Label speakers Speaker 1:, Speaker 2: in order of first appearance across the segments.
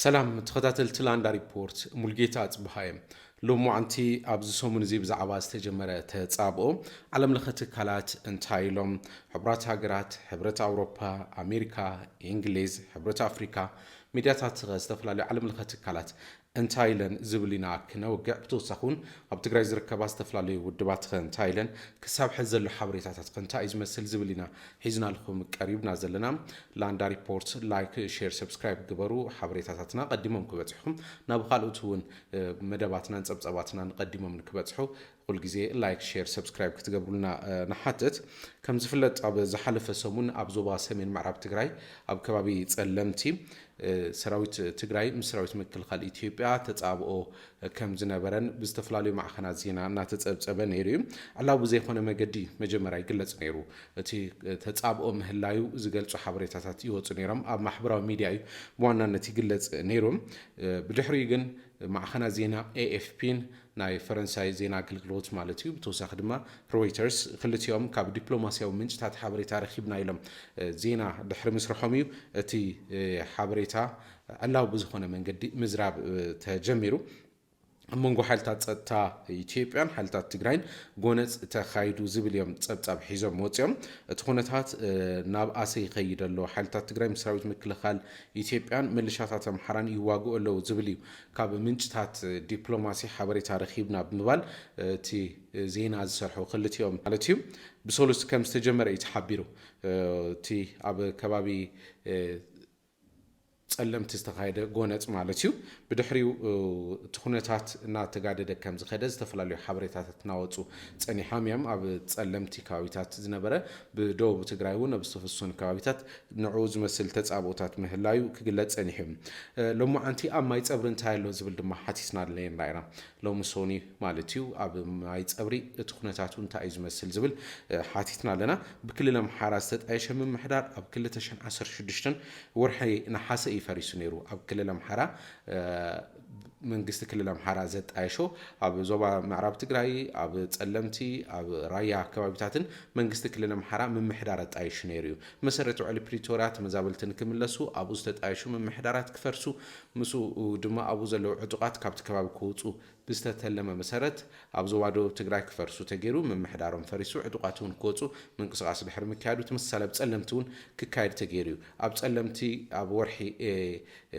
Speaker 1: سلام تخطاتل تلاندا ريبورت ملقيتا أصبحايم لومو عنتي أبز سومن زي بزعبا استجمرة تتصابقو علم لخت كالات انتايلوم حبرات هاجرات حبرات أوروبا أمريكا إنجليز حبرات أفريقيا ميدياتات استفلالي علم لخت كالات انتايلن زبلينا كنوقع بتوسخون أب تقرأ زركبا استفلالي ودبات انتايلن كساب حزلو حبريتات قنتا إزمسل زبلينا حيزنا لكم قريب نازلنا لاندا ريبورت لايك شير سبسكرايب قبرو حبريتاتنا قدمهم كبتحهم نابخالوتون مدباتنا نصبصباتنا نقدمهم كبتحو كل جزء لايك شير سبسكرايب كتقبلنا نحطت كم زفلت أب زحلف سمون أب زوبا سمين معرب تقرأي أب كبابي تسلمتي سراويت تقرأي مسراويت مكل خال إثيوبيا تتصابقو كم زنبرن باستفلالي مع خنازينا ناتتصابصبا نيرو على بزي خونه مجدي مجمرا يقلص نيرو تي تتصابقو مهلايو زغلصو حبريتاتات يوصو نيرم اب محبراوي ميديا بوانانت يقلص نيرو بدحري ግን مع خنازينا AFP ناي فرنساي زينا أغلغلوت مالتيو بتوساخ دما رويترز خلتيهم كاب دبلوماسياو منجتات حبريتا رخيبنا إلهم زينا دحر مسرحوميو تي حبريتا علاو بزخونه منقدي مزراب تجميرو منغو حالتات تا إثيوبيان حالتات تግራይን ጎነጽ ተኻይዱ ዝብል እዮም ጸብጻብ ሒዞም ወጽዮም እትኹነታት ናብ ኣሰ ይኸይደሎ ሓልታት ትግራይ ምስራዊት ምክልኻል ኢትዮጵያን ምልሻታት ኣምሓራን ይዋግኡ ኣለዉ ዝብል እዩ ካብ ምንጭታት ዲፕሎማሲ ሓበሬታ ረኺብና ብምባል እቲ ዜና ዝሰርሑ ክልቲኦም ማለት እዩ ብሶሉስ ከም ዝተጀመረ ይተሓቢሩ እቲ ኣብ ከባቢ ጸለምት ዝተኻይደ ጎነጽ ማለት እዩ ብድሕሪው ትኹነታት እና ተጋደደ ከም ዝኸደ ዝተፈላልዩ ሓበሬታታት ናወጹ ጸኒሖም እዮም ኣብ ጸለምቲ ከባቢታት ዝነበረ ብደቡብ ትግራይ እውን ኣብ ዝተፈሱን ከባቢታት ንዑ ዝመስል ተጻቦታት ምህላዩ ክግለጽ ጸኒሖም ሎሙ ኣንቲ ኣብ ማይ ጸብሪ እንታይ ኣሎ ዝብል ድማ ሓቲስና ኣለና ራይና ሎሙ ሶኒ ማለት እዩ ኣብ ማይ ጸብሪ እቲ ኩነታቱ እንታይ እዩ ዝመስል ዝብል ሓቲስና ኣለና ብክልል ኣምሓራ ዝተጣየሸ ምምሕዳር ኣብ 2016 ወርሒ ነሓሰ يفريسو نيرو أب كلل أمحرا منجست كلل أمحرا زت عايشو أب زوبا معرب تجراي أب تسلمتي أب رايا كوابتاتن منجست كلل أمحرا من محدارات عايش نيرو مسرتو على بريتورات مزابلتن كملسو أبو زت عايشو من محدارات كفرسو مسو دما أبو زلو عتقات كابت كباب كوتسو بستتلم مسرت أبو زوادو تجراي كفرسو تجيرو من محدارهم فريسو عتقاتون كوتسو من قصاص الحر مكادو تمثل بتسلمتون ككايد تجيرو أب تسلمتي أبو ورحي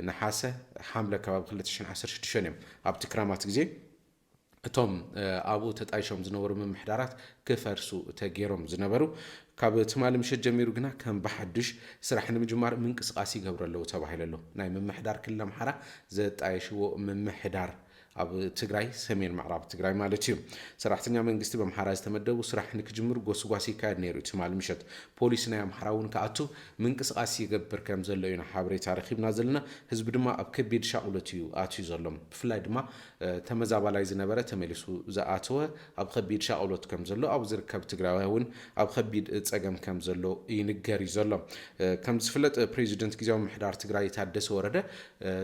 Speaker 1: نحاسة حملة كباب خلتشن 16 شنم أب تكرامات جزء توم أبو تتعيشهم زنورو من محدارات كفرسو تجيرهم زنبرو كاب تمال مش جميرو جنا كان بحدش سرحنا مجمار من قصاصي قبر له تبعه له ناي من محدار كلهم حرا زت عايشوا من محدار أب تجراي سمير معرب تجراي مالتيو سرحتنا من قصتي بمحراز تمدوا سرحنا كجمر قصواسي كاد نيرو تمال مشت بوليسنا يا محراون كأتو من قصاصي قبر كم زلنا حبري تاريخي بنازلنا حزب دما أب كبير شاولتيو آتي زلهم فلاي دما تمزع بالايز نبرة تملسو زاتوه أب خبير شاولت كم زلوا أب زر كب تجراي هون أب خبير تأجم كم زلوا ينجاري زلهم كم زفلت بريزيدنت كيزاو محدار تجراي تعدس ورده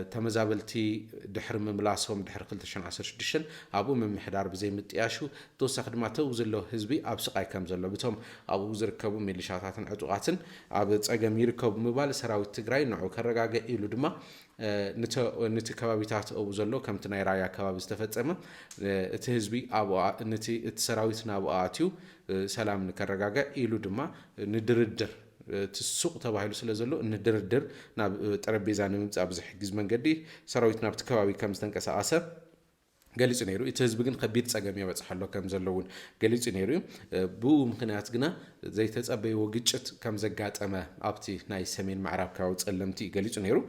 Speaker 1: تمزع بالتي دحر من ملاسهم دحر قلت شن 16 أبو من محدار بزي متياشو توسخ دماته وزلو حزبي أب سقاي كم زلو بتهم أبو زركبو ميليشاتاتن عطواتن أب تأجم يركب موبايل سراوي تجراي نوع كرجاجة إلو دما نت كبابيتات أبو زلو كم تناي رايا كباب استفدت تهزبي أبو نتي تسراويتنا أبو آتيو سلام نكرجاجة إلو دما ندردر تسوق تبعيلو سلازلو ندردر ناب تربيزان ممتع بزح جز من قدي سراويتنا بتكبابي كم استنكس عسب قاليت نيرو يتهزب جن خبيت سجامي بس حلو كم زلون قاليت نيرو بو مخنات جنا زي تزأبي وجدت كم زجات أما أبتي ناي سمين معرب كاوت سلمتي قاليت نيرو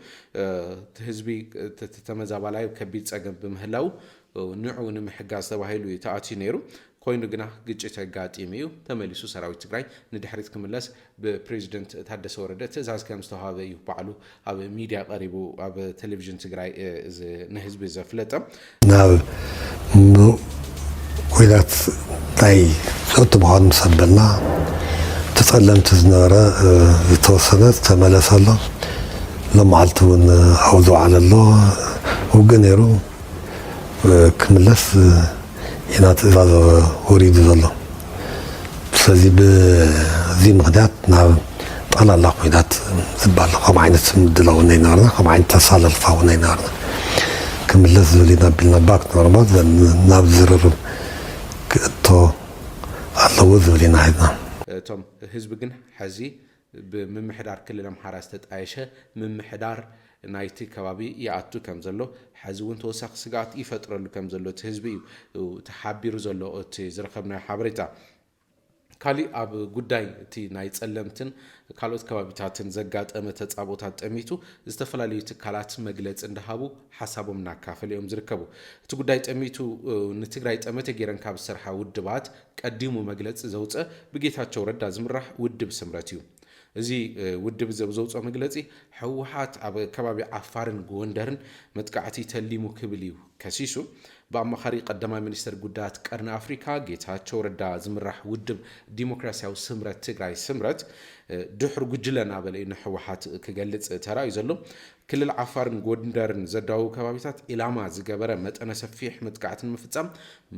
Speaker 1: تهزبي تتمزع على كبيت سجام بمهلاو ونوع نمحجاز تبعيلو يتعطي نيرو كوينو جنا جدت هجات إيميو تمليسو سراوي تجراي ندحرت كملاس ببريزيدنت تحدث ورده تزاز كم استهذا يبعلو أب ميديا قريبو أب تلفزيون تجراي نهزب زفلته
Speaker 2: نعم ويلات تاي صوت بهاد مسبلنا تسلمت زنارة توصلت تملس الله لما علتون عوضوا على الله وجنيرو كملس ينات إذا أريد الله سازي بزي مخدات نعم ጠላላ ኩናት ዝበሃል ከም ዓይነት ምድላው ነይናርና ከም ዓይነት ተሳለልፋው ነይናርና ክምለስ ዝብል ኢና ቢልና ባክ ኖርማል ናብ ዝርርብ ክእቶ ኣለዎ ዝብል ኢና ሂድና
Speaker 1: እቶም ህዝቢ ግን ሕዚ ብምምሕዳር ክልል ኣምሓራ ዝተጣየሸ ምምሕዳር ናይቲ ከባቢ ይኣቱ ከም ዘሎ ሕዚ እውን ተወሳኺ ስጋኣት ይፈጥረሉ ከም ዘሎ እቲ ህዝቢ እዩ ተሓቢሩ ዘሎ እቲ ዝረኸብናዮ ሓበሬታ ካሊእ ኣብ ጉዳይ እቲ ናይ ጸለምትን ካልኦት ከባቢታትን ዘጋጠመ ተጻቦታት ጠሚቱ ዝተፈላለዩ ትካላት መግለፂ እንዳሃቡ ሓሳቦም እናካፈሉ እዮም ዝርከቡ እቲ ጉዳይ ጠሚቱ ንትግራይ ጠመተ ጌረን ካብ ዝሰርሓ ውድባት ቀዲሙ መግለፂ ዘውፅአ ብጌታቸው ረዳ ዝምራሕ ውድብ ስምረት እዩ እዚ ውድብ ዘውፅኦ መግለፂ ሕወሓት ኣብ ከባቢ ዓፋርን ጎንደርን መጥቃዕቲ ተሊሙ ክብል እዩ ከሲሱ በአማኻሪ ቀዳማይ ሚኒስትር ጉዳያት ቀርኒ አፍሪካ ጌታቸው ረዳ ዝምራሕ ውድብ ዲሞክራሲያዊ ስምረት ትግራይ ስምረት ድሕሪ ጉጅለ ናበለ ንሕወሓት ክገልጽ ተራእዩ ዘሎ ክልል ዓፋርን ጎንደርን ዘዳው ከባቢታት ኢላማ ዝገበረ መጠነ ሰፊሕ መጥቃዕትን ምፍጻም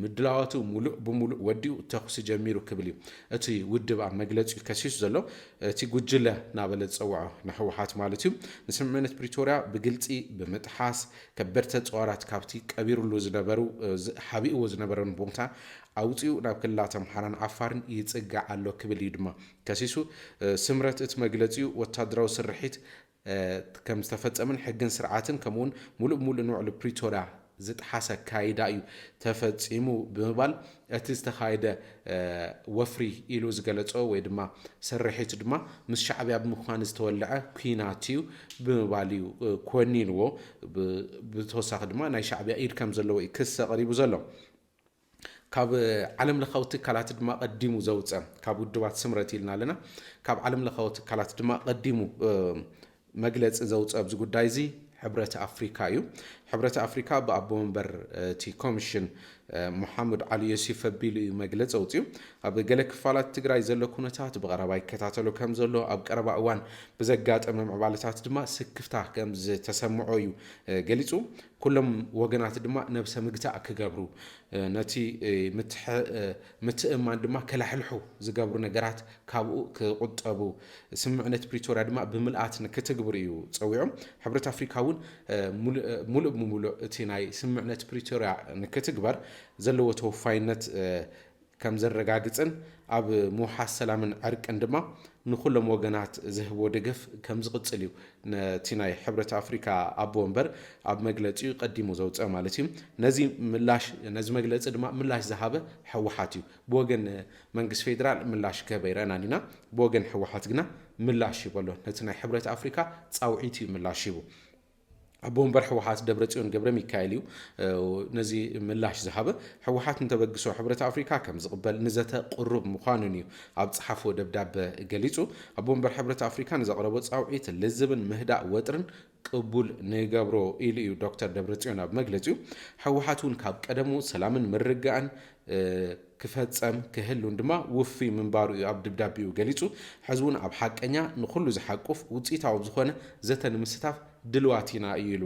Speaker 1: ምድላዋቱ ሙሉእ ብሙሉእ ወዲኡ ተኹሲ ጀሚሩ ክብል እዩ እቲ ውድብ ኣብ መግለፂ ከሲሱ ዘሎ እቲ ጉጅለ ናበለ ዝፀውዖ ንሕወሓት ማለት እዩ ንስምምዕነት ፕሪቶርያ ብግልፂ ብምጥሓስ ከበድቲ ተፅዋራት ካብቲ ቀቢሩሉ ዝነበሩ ሓቢእዎ ዝነበረን ቦታ ኣውፅኡ ናብ ክልላት ኣምሓራን ዓፋርን ይጽጋዕ ኣሎ ክብል እዩ ድማ ከሲሱ ስምረት እቲ መግለፂኡ ወታደራዊ ስርሒት ከም ዝተፈጸመን ሕግን ስርዓትን ከምኡውን ሙሉእ ንውዕል ፕሪቶርያ ዝጥሓሰ ካይዳ እዩ ተፈጺሙ ብምባል እቲ ዝተኻየደ ወፍሪ ኢሉ ዝገለጾ ወይ ድማ ስርሒት ድማ ምስ ሻዕብያ ብምዃን ዝተወልዐ ኩናት እዩ ብምባል እዩ ኮኒንዎ ብተወሳኺ ድማ ናይ ሻዕብያ ኢድ ከም ዘለዎ እዩ ክስ ቀሪቡ ዘሎ ካብ ዓለም ለኻዊ ትካላት ድማ ቀዲሙ ዘውፀ ካብ ውድባት ስምረት ኢልና ኣለና ካብ ዓለም ለኻዊ ትካላት ድማ ቀዲሙ መግለጽ ዘውፀ ኣብዚ ጉዳይ እዚ ሕብረት አፍሪካ እዩ ሕብረት አፍሪካ በአቦ መንበር ቲ ኮሚሽን ሙሐመድ ዓሊ ዮሴፍ ቢሉ መግለጽ ኣውፅዩ ኣብ ገለ ክፋላት ትግራይ ዘሎ ኩነታት ብቀረባ ይከታተሉ ከም ዘሎ ኣብ ቀረባ እዋን ብዘጋጠመ ምዕባለታት ድማ ስክፍታ ከም ዝተሰምዖ እዩ ገሊጹ ኩሎም ወገናት ድማ ነብሰ ምግታእ ክገብሩ ነቲ ምትእማን ድማ ከላሕልሑ ዝገብሩ ነገራት ካብኡ ክቁጠቡ ስምምዕነት ፕሪቶርያ ድማ ብምልኣት ክትግብሩ እዩ ፀዊዖም ሕብረት አፍሪካ እውን ሙሉእ እቲ ናይ ስምምዕነት ፕሪቶርያ ንክትግበር ዘለዎ ተወፋይነት ከም ዘረጋግፅን ኣብ ምውሓስ ሰላምን ዕርቅን ድማ ንኩሎም ወገናት ዝህቦ ደገፍ ከም ዝቕፅል እዩ ነቲ ናይ ሕብረት አፍሪካ ኣቦ ወንበር ኣብ መግለፂኡ ቀዲሙ ዘውፅአ ማለት እዩ ነዚ መግለፂ ድማ ምላሽ ዝሃበ ሕወሓት እዩ ብወገን መንግስቲ ፌደራል ምላሽ ከበ ይረአና ኢና ብወገን ሕወሓት ግና ምላሽ ይበሎ ነቲ ናይ ሕብረት አፍሪካ ፃውዒት እዩ ምላሽ ይቡ ኣቦ ወንበር ሕወሓት ደብረጽዮን ገብረ ሚካኤል እዩ ነዚ ምላሽ ዝሃበ ሕወሓት እንተበግሶ ሕብረት አፍሪካ ከም ዝቕበል ንዘተ ቁሩብ ምዃኑን እዩ ኣብ ጽሓፎ ደብዳቤ ገሊጹ ኣቦ ወንበር ሕብረት አፍሪካ ንዘቕረቦ ጻውዒት ልዝብን ምህዳእ ወጥርን ቅቡል ንገብሮ ኢሉ እዩ ዶክተር ደብረጽዮን ኣብ መግለጺኡ ሕወሓት እውን ካብ ቀደሙ ሰላምን ምርጋእን ክፈጸም ክህሉን ድማ ውፊ ምንባሩ ኣብ ድብዳቤኡ ገሊጹ ሕዝቡን ኣብ ሓቀኛ ንኹሉ ዝሓቁፍ ውፅኢታዊ ዝኾነ ዘተ ንምስታፍ ድልዋት ኢና ኢሉ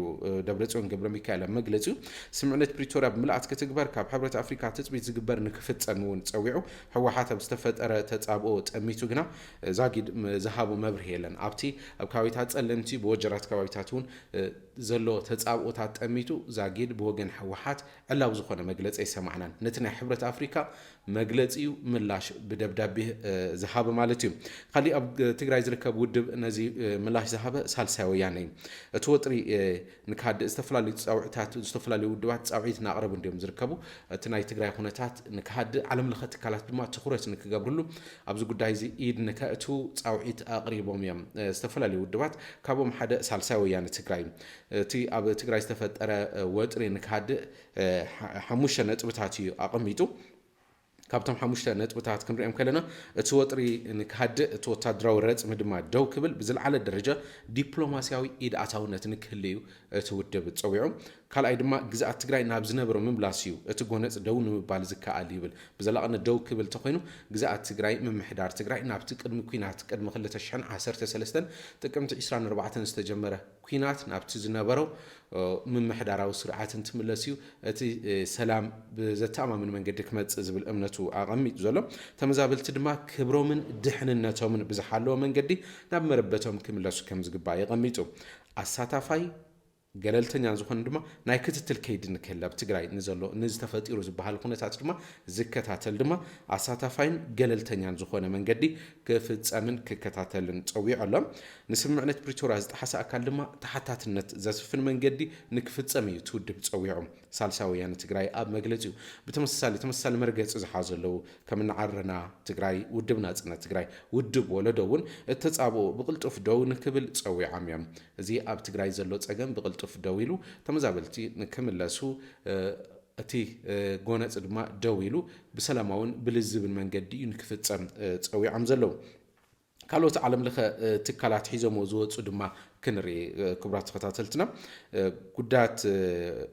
Speaker 1: ደብረጽዮን ገብረ ሚካኤል መግለጺኡ ስምምዕነት ፕሪቶርያ ብምልኣት ክትግበር ካብ ሕብረት አፍሪካ ትጽቢት ዝግበር ንክፍጸም እውን ፀዊዑ ሕወሓት ኣብ ዝተፈጠረ ተጻብኦ ጠሚቱ ግና ዛጊድ ዝሃቡ መብርሂ የለን ኣብቲ ኣብ ከባቢታት ጸለምቲ ብወጀራት ከባቢታት እውን ዘሎ ተጻብኦታት ጠሚቱ ዛጊድ ብወገን ሕወሓት ዕላው ዝኾነ መግለፂ ይሰማዕናን ነቲ ናይ ሕብረት አፍሪካ መግለፂኡ ምላሽ ብደብዳቤ ዝሃበ ማለት እዩ ካሊእ ኣብ ትግራይ ዝርከብ ውድብ ነዚ ምላሽ ዝሃበ ሳልሳይ ወያነ እዩ እቲ ወጥሪ ንካድእ ዝተፈላለዩ ጻውዒታት ዝተፈላለዩ ውድባት ጻውዒት ናቕረቡ እንዲኦም ዝርከቡ እቲ ናይ ትግራይ ኩነታት ንካድእ ዓለም ለኸ ትካላት ድማ ትኩረት ንክገብርሉ ኣብዚ ጉዳይ እዚ ኢድ ንከእቱ ጻውዒት ኣቕሪቦም እዮም ዝተፈላለዩ ውድባት ካብኦም ሓደ ሳልሳይ ወያነ ትግራይ እቲ ኣብ ትግራይ ዝተፈጠረ ወጥሪ ንካድእ 5 ነጥብታት እዩ ኣቐሚጡ ካብቶም 5 ነጥብታት ክንሪኦም ከለና እቲ ወጥሪ ንካድእ እቲ ወታደራዊ ረፅሚ ድማ ደው ክብል ብዝለዓለ ደረጃ ዲፕሎማስያዊ ኢድ ኣታውነት ንክህልዩ እቲ ውድብ ፀዊዑ ካልኣይ ድማ ግዛኣት ትግራይ ናብ ዝነበሮ ምምላስ እዩ እቲ ጎነፅ ደው ንምባል ዝከኣል ይብል ብዘላቕነት ደው ክብል ተኮይኑ ግዛኣት ትግራይ ምምሕዳር ትግራይ ናብቲ ቅድሚ ኩናት ቅድሚ 2013 ጥቅምቲ 24 ዝተጀመረ ኩናት ናብቲ ዝነበሮ ምምሕዳራዊ ስርዓት እንትምለስ እዩ እቲ ሰላም ብዘተኣማምን መንገዲ ክመጽእ ዝብል እምነቱ ኣቐሚጡ ዘሎ ተመዛበልቲ ድማ ክብሮምን ድሕንነቶምን ብዝሓለወ መንገዲ ናብ መረበቶም ክምለሱ ከም ዝግባእ ይቐሚጡ ኣሳታፋይ ገለልተኛ ዝኾነ ድማ ናይ ክትትል ከይዲ ንክህለ ኣብ ትግራይ ንዘሎ ንዝተፈጢሩ ዝበሃል ኩነታት ድማ ዝከታተል ድማ ኣሳታፋይን ገለልተኛን ዝኾነ መንገዲ ክፍጸምን ክከታተልን ፀዊዑ ኣሎ ንስምምዕነት ፕሪቶሪያ ዝጠሓሰ ኣካል ድማ ተሓታትነት ዘስፍን መንገዲ ንክፍጸም እዩ ትውድብ ፀዊዑ ሳልሳይ ወያነ ትግራይ ኣብ መግለጺኡ ተመሳሳሊ መርገፂ ዝሓዘ ዘለው ከም ንዓረና ትግራይ ውድብ ናጽነት ትግራይ ውድብ ወለዶ እውን እተጻብኦ ብቕልጡፍ ደው ንክብል ፀዊዖም እዮም እዚ ኣብ ትግራይ ዘሎ ፀገም ብቕልጡፍ ደው ኢሉ ተመዛበልቲ ንክምለሱ እቲ ጎነፅ ድማ ደው ኢሉ ብሰላማውን ብልዝብን መንገዲ ንክፍጸም ፀዊዖም ዘለው ካልኦት ዓለም ለኸ ትካላት ሒዞሞ ዝወፁ ድማ ክንርኢ ክቡራት ተኸታተልትና ጉዳያት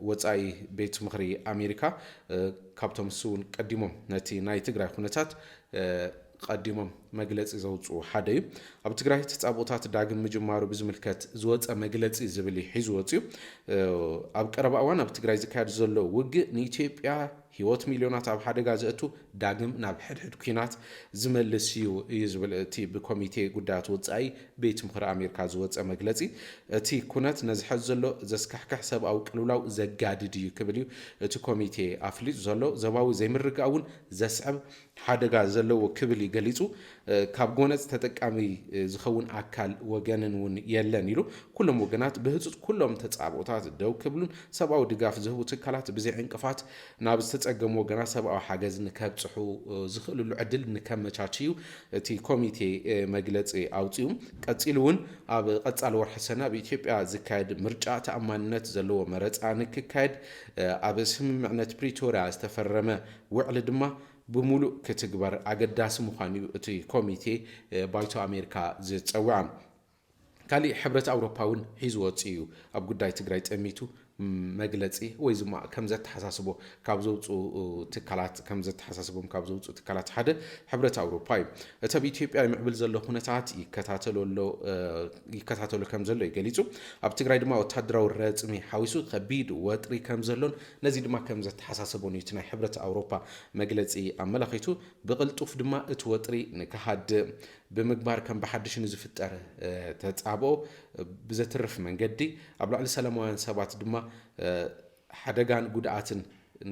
Speaker 1: ወፃኢ ቤት ምኽሪ ኣሜሪካ ካብቶም እውን ቀዲሞም ነቲ ናይ ትግራይ ኩነታት ቀዲሞም መግለፂ ዘውፅኡ ሓደ እዩ ኣብ ትግራይ ተጻብኦታት ዳግም ምጅማሩ ብዝምልከት ዝወፀ መግለፂ ዝብል ሒዙ ወፅዩ ኣብ ቀረባ እዋን ኣብ ትግራይ ዝካየድ ዘሎ ውግእ ንኢትዮጵያ ህይወት ሚልዮናት ኣብ ሓደጋ ዘእቱ ዳግም ናብ ሕድሕድ ኩናት ዝመልስ እዩ ዝብል እቲ ብኮሚቴ ጉዳያት ወፃኢ ቤት ምኽሪ ኣሜሪካ ዝወፀ መግለፂ እቲ ኩነት ነዚ ሕዚ ዘሎ ዘስካሕክሕ ሰብኣዊ ቅልውላው ዘጋድድ እዩ ክብል እዩ እቲ ኮሚቴ ኣፍሊጡ ዘሎ ዘባዊ ዘይምርግጋእ እውን ዘስዕብ ሓደጋ ዘለዎ ክብል ገሊጹ ካብ ጎነፅ ተጠቃሚ ዝኸውን ኣካል ወገንን እውን የለን ኢሉ ኩሎም ወገናት ብህፁፅ ኩሎም ተጻብኦታት ደው ክብሉን ሰብኣዊ ድጋፍ ዝህቡ ትካላት ብዘይ ዕንቅፋት ናብ ዝተጸገሙ ወገናት ሰብኣዊ ሓገዝ ንከብፅሑ ዝኽእልሉ ዕድል ንከመቻችዩ እቲ ኮሚቴ መግለፂ ኣውፅኡ ቀፂሉ እውን ኣብ ቀጻሊ ወርሒ ሰነ ኣብ ኢትዮጵያ ዝካየድ ምርጫ ተኣማንነት ዘለዎ መረፃ ንክካየድ ኣብ ስምምዕነት ፕሪቶሪያ ዝተፈረመ ውዕሊ ድማ ብሙሉእ ክትግበር ኣገዳሲ ምዃኑ እቲ ኮሚቴ ባይቶ ኣሜሪካ ዝፀውዓ ካሊእ ሕብረት ኣውሮፓ እውን ሒዙ ወፂኡ እዩ ኣብ ጉዳይ ትግራይ ጠሚቱ መግለፂ ወይ ድማ ከም ዘተሓሳስቦ ካብ ዘውፅኡ ትካላት ሓደ ሕብረት ኣውሮፓ እዩ እቲ ኣብ ኢትዮጵያ ይምዕብል ዘሎ ኩነታት ይከታተሎ ከም ዘሎ ይገሊጹ ኣብ ትግራይ ድማ ወታደራዊ ረፅሚ ሓዊሱ ከቢድ ወጥሪ ከም ዘሎን ነዚ ድማ ከም ዘተሓሳስቦን እዩ ናይ ሕብረት ኣውሮፓ መግለፂ ኣመላኺቱ ብቕልጡፍ ድማ እቲ ወጥሪ ንክሃድእ ብምግባር ከም ብሓድሽ ንዝፍጠር ተጻብኦ ብዘትርፍ መንገዲ ኣብ ላዕሊ ሰላማውያን ሰባት ድማ ሓደጋን ጉድኣትን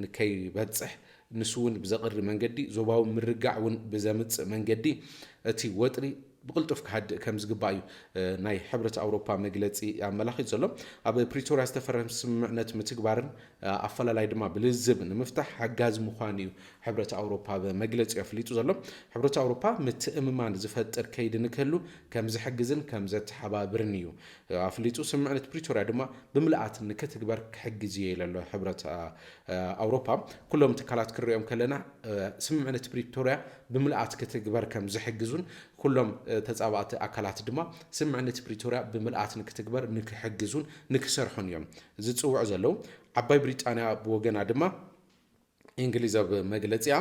Speaker 1: ንከይበፅሕ ንሱ እውን ብዘቕሪ መንገዲ ዞባዊ ምርጋዕ እውን ብዘምፅእ መንገዲ እቲ ወጥሪ ብቕልጡፍ ክሃድእ ከም ዝግባእ እዩ ናይ ሕብረት ኣውሮፓ መግለፂ ኣመላኺት ዘሎ ኣብ ፕሪቶሪያ ዝተፈረመ ስምምዕነት ምትግባርን ኣፈላላይ ድማ ብልዝብ ንምፍታሕ ሓጋዝ ምዃኑ እዩ ሕብረት ኣውሮፓ መግለፂ ኣፍሊጡ ዘሎ ሕብረት ኣውሮፓ ምትእምማን ዝፈጥር ከይዲ ንክህሉ ከም ዝሕግዝን ከም ዘተሓባብርን እዩ ኣፍሊጡ ስምምዕነት ፕሪቶሪያ ድማ ብምልኣት ንክትግበር ክሕግዝ እየ ኢሉ ኣሎ ሕብረት ኣውሮፓ ኩሎም ትካላት ክንሪኦም ከለና ስምምዕነት ፕሪቶሪያ ብምልኣት ክትግበር ከም ዝሕግዙን ኩሎም ተጻባእቲ ኣካላት ድማ ስምምዕነት ፕሪቶሪያ ብምልኣት ንክትግበር ንክሕግዙን ንክሰርሑን እዮም ዝጽውዑ ዘለው ዓባይ ብሪጣንያ ብወገና ድማ እንግሊዝ ኣብ መግለፂያ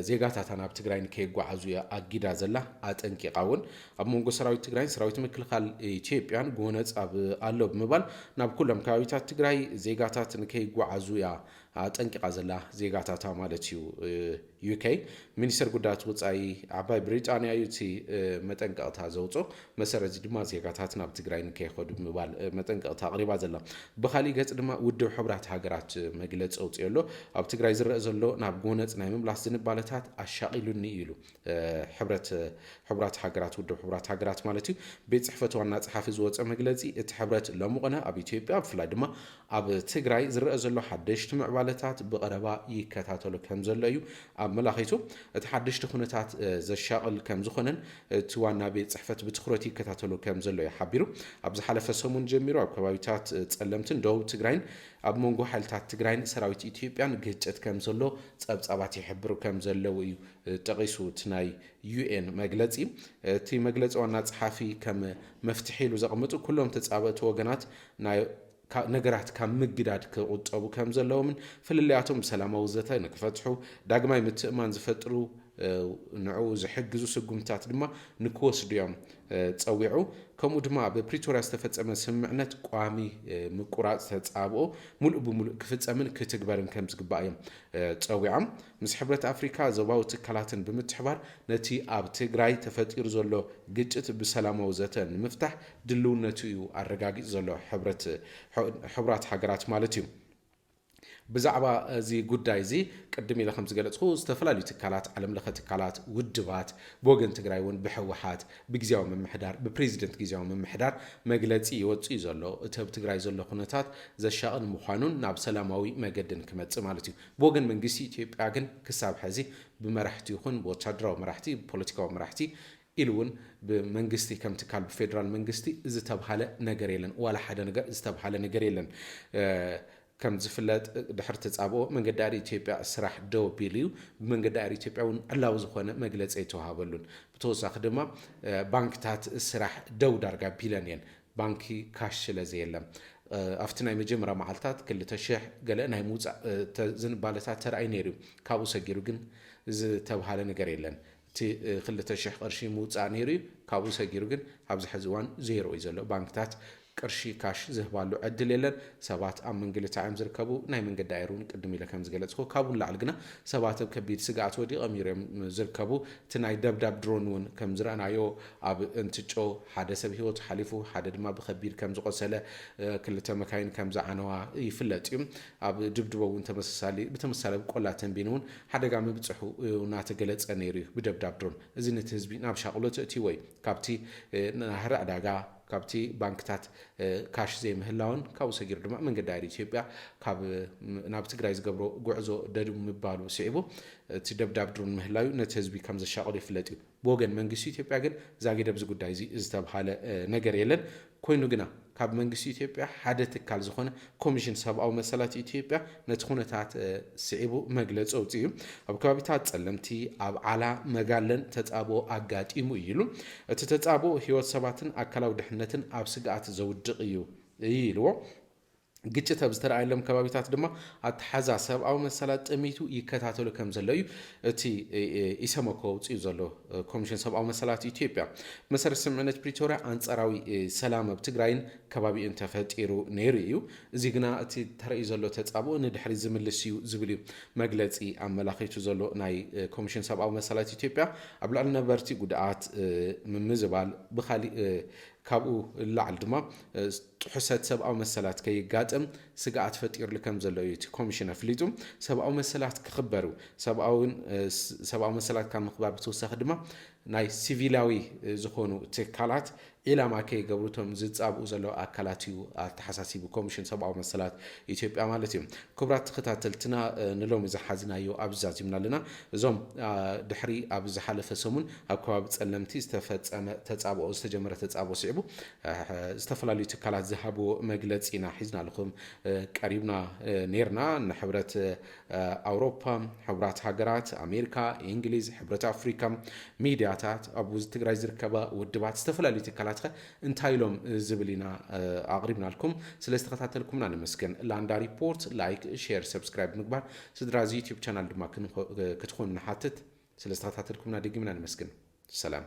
Speaker 1: ዜጋታታ ናብ ትግራይ ንከይጓዓዙ ኣጊዳ ዘላ ኣጠንቂቓ እውን ኣብ መንጎ ሰራዊት ትግራይን ሰራዊት ምክልኻል ኢትዮጵያን ጎነፅ ኣሎ ብምባል ናብ ኩሎም ከባቢታት ትግራይ ዜጋታት ንከይጓዓዙ ኣጠንቂቓ ዘላ ዜጋታታ ማለት እዩ ዩኬ ሚኒስተር ጉዳያት ወፃኢ ዓባይ ብሪጣንያ እዩ እቲ መጠንቀቕታ ዘውፅኦ መሰረት ድማ ዜጋታት ናብ ትግራይ ንከይኸዱ ብምባል መጠንቀቕታ ኣቕሪባ ዘላ ብኻሊእ ገጽ ድማ ውድብ ሕብራት ሃገራት መግለፂ ኣውፅኡ ኣሎ ኣብ ትግራይ ዝረአ ዘሎ ናብ ጎነፅ ናይ ምምላስ ዝንባለታት ኣሻቒሉኒ ኢሉ ሕብራት ሃገራት ውድብ ሕብራት ሃገራት ማለት እዩ ቤት ጽሕፈት ዋና ጸሓፊ ዝወፀ መግለፂ እቲ ሕብረት ለምቆነ ኣብ ኢትዮጵያ ብፍላይ ድማ ኣብ ትግራይ ዝረአ ዘሎ ሓደሽቲ ምዕባለታት ብቐረባ ይከታተሉ ከም ዘሎ እዩ ኣመላኺቱ እቲ ሓደሽቲ ኩነታት ዘሻቕል ከም ዝኾነን እቲ ዋና ቤት ጽሕፈት ብትኹረት ይከታተሉ ከም ዘሎ እዩ ሓቢሩ ኣብ ዝሓለፈ ሰሙን ጀሚሩ ኣብ ከባቢታት ጸለምትን ደቡብ ትግራይን ኣብ መንጎ ሓይልታት ትግራይን ሰራዊት ኢትዮጵያን ግጭት ከም ዘሎ ጸብጻባት ይሕብሩ ከም ዘለው እዩ ጠቂሱ እቲ ናይ ዩኤን መግለፂ እቲ መግለፂ ዋና ጸሓፊ ከም መፍትሒ ኢሉ ዘቐምጡ ኩሎም ተጻበእቲ ወገናት ናይ ነገራት ካብ ምግዳድ ክቁጠቡ ከም ዘለዎምን ፍልልያቶም ሰላማዊ ዘተ ንክፈትሑ ዳግማይ ምትእማን ዝፈጥሩ ንዑ ዝሕግዙ ስጉምታት ድማ ንክወስዱ እዮም ፀዊዑ ከምኡ ድማ ብፕሪቶሪያ ዝተፈጸመ ስምምዕነት ቋሚ ምቁራጽ ተጻብኦ ሙሉእ ብሙሉእ ክፍጸምን ክትግበርን ከም ዝግባእ እዮም ፀዊዖም ምስ ሕብረት ኣፍሪካ ዞባዊ ትካላትን ብምትሕባር ነቲ ኣብ ትግራይ ተፈጢሩ ዘሎ ግጭት ብሰላማዊ ዘተ ንምፍታሕ ድልውነቱ እዩ ኣረጋጊጽ ዘሎ ሕብራት ሃገራት ማለት እዩ ብዛዕባ እዚ ጉዳይ እዚ ቅድም ኢለ ከም ዝገለጽኩ ዝተፈላለዩ ትካላት ዓለም ለኸ ትካላት ውድባት ብወገን ትግራይ እውን ብሕወሓት ብግዚያዊ ምምሕዳር ብፕሬዚደንት ግዚያዊ ምምሕዳር መግለጺ ይወጽኡ ዘሎ እቲ ኣብ ትግራይ ዘሎ ኩነታት ዘሻቕን ምዃኑን ናብ ሰላማዊ መገድን ክመጽእ ማለት እዩ ብወገን መንግስቲ ኢትዮጵያ ግን ክሳብ ሕዚ ብመራሕቲ ይኹን ብወታደራዊ መራሕቲ ብፖለቲካዊ መራሕቲ ኢሉ እውን ብመንግስቲ ከም ትካል ብፌደራል መንግስቲ ዝተብሃለ ነገር የለን ዋላ ሓደ ነገር ዝተብሃለ ነገር የለን ከም ዝፍለጥ ድሕሪ ተጻብኦ መንገዲ ኣየር ኢትዮጵያ ስራሕ ደው ኣቢሉ እዩ ብመንገዲ ኣየር ኢትዮጵያ እውን ዕላዊ ዝኾነ መግለፂ ይተዋሃበሉን ብተወሳኺ ድማ ባንክታት ስራሕ ደው ዳርጋ ቢለን እየን ባንኪ ካሽ ስለዘየለን ኣብቲ ናይ መጀመርያ መዓልትታት 2000 ገለ ናይ ምውፃእ ዝንባለታት ተረኣይ ነይሩ ካብኡ ሰጊሩ ግን ዝተብሃለ ነገር የለን እቲ 2000 ቅርሺ ምውፃእ ነይሩ ካብኡ ሰጊሩ ግን ኣብዚ ሕዚ እዋን ዜሮ እዩ ዘሎ ባንክታት ቅርሺ ካሽ ዝህባሉ ዕድል የለን ሰባት ኣብ መንገልታዕዮም ዝርከቡ ናይ መንገዲ ኣየር እውን ቅድም ኢለ ከም ዝገለጽኩ ካብኡን ላዕሊ ግና ሰባት ኣብ ከቢድ ስጋኣት ወዲቖም እዮም ዝርከቡ እቲ ናይ ደብዳብ ድሮን እውን ከም ዝረአናዮ ኣብ እንትጮ ሓደ ሰብ ሂወቱ ሓሊፉ ሓደ ድማ ብከቢድ ከም ዝቆሰለ ክልተ መካይን ከም ዝዓነዋ ይፍለጥ እዩ ኣብ ድብድቦ እውን ብተመሳሳሊ ቆላ ተንቢን እውን ሓደጋ ምብፅሑ እናተገለጸ ነይሩ እዩ ብደብዳብ ድሮን እዚ ነቲ ህዝቢ ናብ ሻቅሎት እትይዎ እዩ ካብቲ ናህሪ ዕዳጋ ካብቲ ባንክታት ካሽ ዘይምህላውን ካብኡ ሰጊሩ ድማ መንገዲ ኣየር ኢትዮጵያ ካብ ናብ ትግራይ ዝገብሮ ጉዕዞ ደድቡ ምባሉ ስዒቡ እቲ ደብዳብ ድሮን ምህላዩ ነቲ ህዝቢ ከም ዘሻቅሎ ይፍለጥ እዩ ብወገን መንግስቲ ኢትዮጵያ ግን ዛጊደ ብዚ ጉዳይ እዚ ዝተብሃለ ነገር የለን ኮይኑ ግና ካብ መንግስቲ ኢትዮጵያ ሓደ ትካል ዝኾነ ኮሚሽን ሰብኣዊ መሰላት ኢትዮጵያ ነቲ ኩነታት ስዒቡ መግለፂ ኣውፅኡ እዩ ኣብ ከባቢታት ጸለምቲ ኣብ ዓላ መጋለን ተጻብኦ ኣጋጢሙ ኢሉ እቲ ተጻብኦ ሂወት ሰባትን ኣካላዊ ድሕነትን ኣብ ስጋኣት ዘውድቕ እዩ ኢልዎ ግጭት ኣብ ዝተረኣየሎም ከባቢታት ድማ ኣተሓዛ ሰብኣዊ መሰላት ጥሚቱ ይከታተሉ ከም ዘሎ እዩ እቲ ኢሰመኮ ውፅኡ ዘሎ ኮሚሽን ሰብኣዊ መሰላት ኢትዮጵያ መሰረት ስምምዕነት ፕሪቶሪያ ኣንጻራዊ ሰላም ኣብ ትግራይን ከባቢኡን ተፈጢሩ ነይሩ እዩ እዚ ግና እቲ ተረእዩ ዘሎ ተጻብኦ ንድሕሪ ዝምልስ እዩ ዝብል እዩ መግለፂ ኣመላኺቱ ዘሎ ናይ ኮሚሽን ሰብኣዊ መሰላት ኢትዮጵያ ኣብ ልዕሊ ነበርቲ ጉድኣት ምምዝባል ብኻሊእ ካብኡ ላዕሊ ድማ ጥሑሰት ሰብኣዊ መሰላት ከይጋጥም ስጋኣት ፈጢሩሉ ከም ዘሎ እዩ እቲ ኮሚሽን ኣፍሊጡ ሰብኣዊ መሰላት ክኽበሩ ሰብኣዊ መሰላት ካብ ምኽባር ብተወሳኺ ድማ ናይ ሲቪላዊ ዝኾኑ ትካላት ኢላማ ከይገብሩቶም ዝጻብኡ ዘለዉ ኣካላት እዩ ኣተሓሳሲቡ ኮሚሽን ሰብኣዊ መሰላት ኢትዮጵያ ማለት እዩ ክቡራት ተኸታተልትና ንሎሚ ዝሓዝናዮ ኣብዚ ዛዚምና ኣለና እዞም ድሕሪ ኣብ ዝሓለፈ ሰሙን ኣብ ከባቢ ጸለምቲ ዝተፈጸመ ተጻብኦ ዝተጀመረ ተጻብኦ ስዒቡ ዝተፈላለዩ ትካላት ዝሃብዎ መግለፂ ኢና ሒዝና ኣለኹም ቀሪብና ነርና ንሕብረት ኣውሮፓ ሕብራት ሃገራት ኣሜሪካ እንግሊዝ ሕብረት ኣፍሪካ ሚድያታት ኣብ ትግራይ ዝርከባ ውድባት ዝተፈላለዩ ትካላት እንታይ ኢሎም ዝብል ኢና ኣቕሪብና ልኩም ስለ ዝተኸታተልኩምና ንመስገን ላንዳ ሪፖርት ላይክ ሼር ሰብስክራይብ ምግባር ስድራ እዚ ዩቲዩብ ቻናል ድማ ክትኾኑ ንሓትት ስለ ዝተኸታተልኩምና ደግምና ንመስገን ሰላም